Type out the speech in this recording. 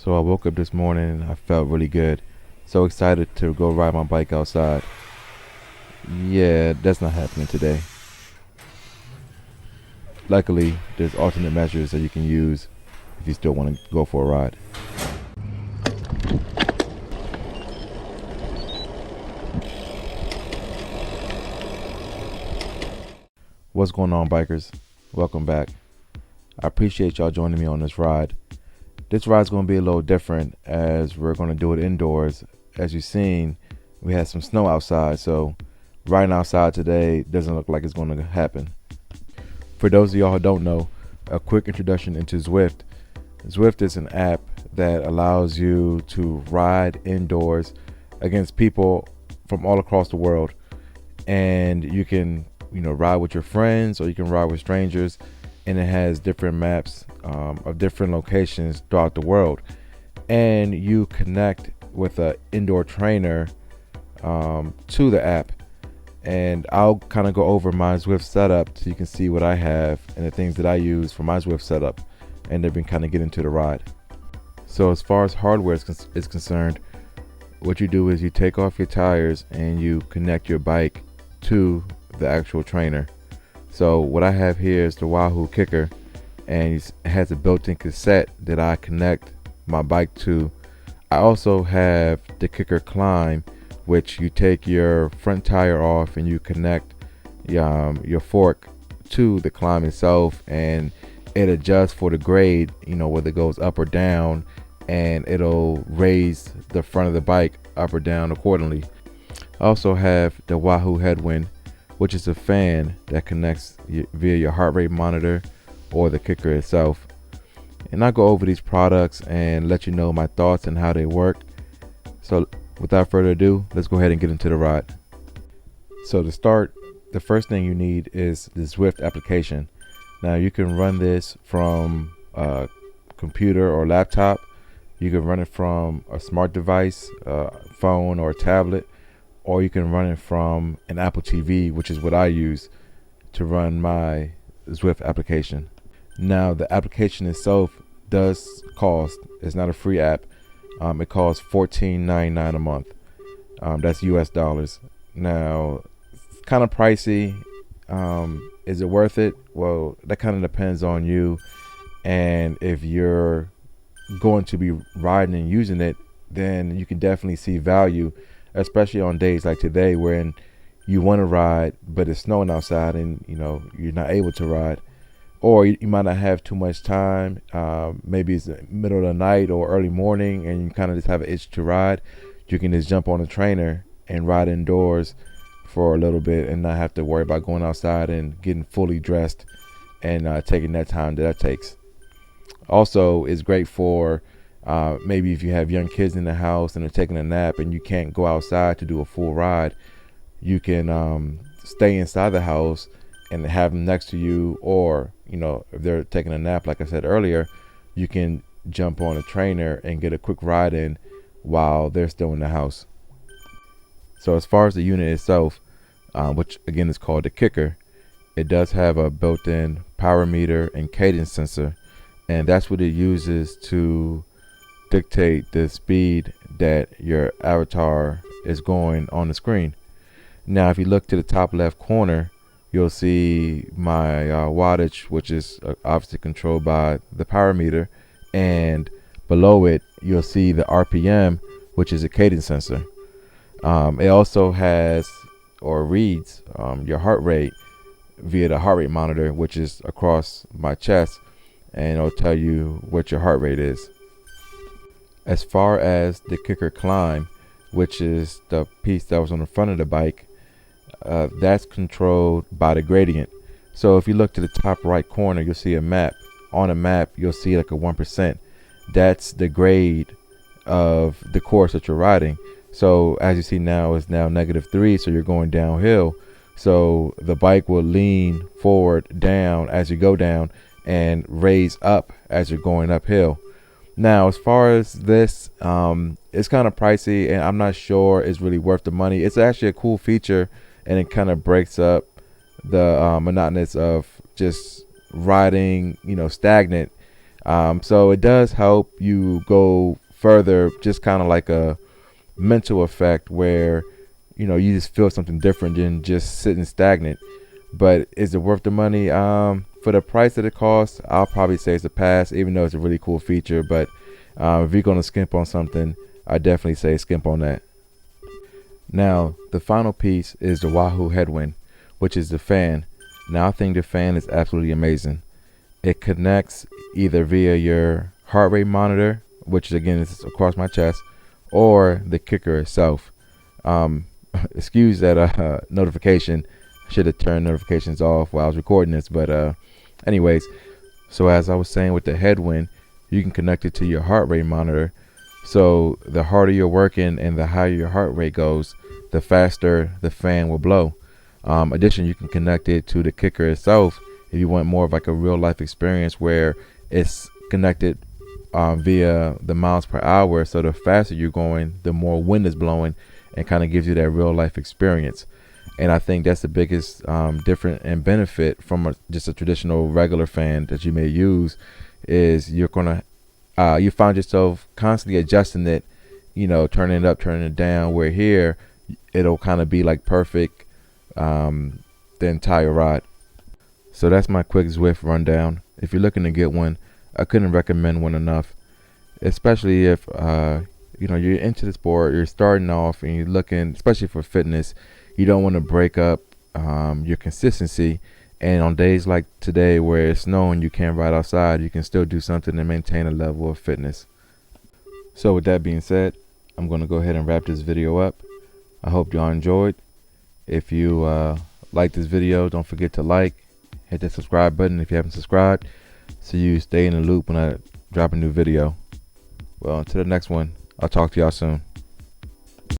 So I woke up this morning and I felt really good. So excited to go ride my bike outside. Yeah, that's not happening today. Luckily, there's alternate measures that you can use if you still want to go for a ride. What's going on, bikers? Welcome back. I appreciate y'all joining me on this ride. This ride's going to be a little different as we're going to do it indoors. As you've seen, we had some snow outside, so riding outside today doesn't look like it's going to happen. For those of y'all who don't know, a quick introduction into Zwift. Zwift is an app that allows you to ride indoors against people from all across the world, and you can ride with your friends or you can ride with strangers, and it has different maps of different locations throughout the world, and you connect with an indoor trainer to the app. And I'll kind of go over my Zwift setup so you can see what I have and the things that I use for my Zwift setup, and then we can kind of get into the ride. So as far as hardware is concerned, what you do is you take off your tires and you connect your bike to the actual trainer. So what I have here is the Wahoo kickr, and it has a built-in cassette that I connect my bike to. I also have the kickr climb, which you take your front tire off and you connect your fork to the climb itself, and it adjusts for the grade, whether it goes up or down, and it'll raise the front of the bike up or down accordingly. I also have the Wahoo Headwind, which is a fan that connects via your heart rate monitor or the kickr itself. And I'll go over these products and let you know my thoughts and how they work. So without further ado, let's go ahead and get into the ride. So to start, the first thing you need is the Zwift application. Now you can run this from a computer or laptop. You can run it from a smart device, phone or a tablet, or you can run it from an Apple TV, which is what I use to run my Zwift application. Now the application itself does cost. It's not a free app. It costs $14.99 a month. That's US dollars. Now, it's kind of pricey. Is it worth it? Well, that kind of depends on you. And if you're going to be riding and using it, then you can definitely see value, especially on days like today when you want to ride, but it's snowing outside and you're not able to ride. Or you might not have too much time. Maybe it's the middle of the night or early morning and you kind of just have an itch to ride. You can just jump on a trainer and ride indoors for a little bit and not have to worry about going outside and getting fully dressed and taking that time that takes. Also, it's great for maybe if you have young kids in the house and they're taking a nap and you can't go outside to do a full ride. You can stay inside the house and have them next to you, or if they're taking a nap, like I said earlier, you can jump on a trainer and get a quick ride in while they're still in the house. So as far as the unit itself, which again is called the kickr, it does have a built-in power meter and cadence sensor, and that's what it uses to dictate the speed that your avatar is going on the screen. Now if you look to the top left corner, you'll see my wattage, which is obviously controlled by the power meter, and below it you'll see the RPM, which is a cadence sensor. It also has or reads your heart rate via the heart rate monitor, which is across my chest, and it'll tell you what your heart rate is. As far as the kickr climb, which is the piece that was on the front of the bike, that's controlled by the gradient. So if you look to the top right corner, you'll see a map. On a map, you'll see like a 1%. That's the grade of the course that you're riding. So as you see now, it's now -3, so you're going downhill. So the bike will lean forward down as you go down and raise up as you're going uphill. Now as far as this, it's kind of pricey and I'm not sure it's really worth the money. It's actually a cool feature, and it kind of breaks up the monotonous of just riding stagnant So it does help you go further, just kind of like a mental effect where you just feel something different than just sitting stagnant. But is it worth the money? For the price that it costs, I'll probably say it's a pass, even though it's a really cool feature. But if you're gonna skimp on something, I definitely say skimp on that. Now the final piece is the Wahoo Headwind, which is the fan. Now I think the fan is absolutely amazing. It connects either via your heart rate monitor, which again is across my chest, or the kickr itself. Excuse that notification. Should have turned notifications off while I was recording this, but anyways, so as I was saying, with the headwind, you can connect it to your heart rate monitor. So the harder you're working and the higher your heart rate goes, the faster the fan will blow. Additionally, you can connect it to the kickr itself if you want more of like a real life experience where it's connected via the miles per hour. So the faster you're going, the more wind is blowing, and kind of gives you that real life experience. And I think that's the biggest difference and benefit from just a traditional regular fan that you may use, is you're gonna you find yourself constantly adjusting it, turning it up, turning it down, where here it'll kind of be like perfect the entire ride. So that's my quick Zwift rundown. If you're looking to get one, I couldn't recommend one enough, especially if you're into the sport, you're starting off and you're looking, especially for fitness, you don't want to break up your consistency. And on days like today where it's snowing, you can't ride outside, you can still do something to maintain a level of fitness. So with that being said, I'm going to go ahead and wrap this video up. I hope y'all enjoyed. If you like this video, don't forget to hit the subscribe button if you haven't subscribed, so you stay in the loop when I drop a new video. Well, until the next one, I'll talk to y'all soon.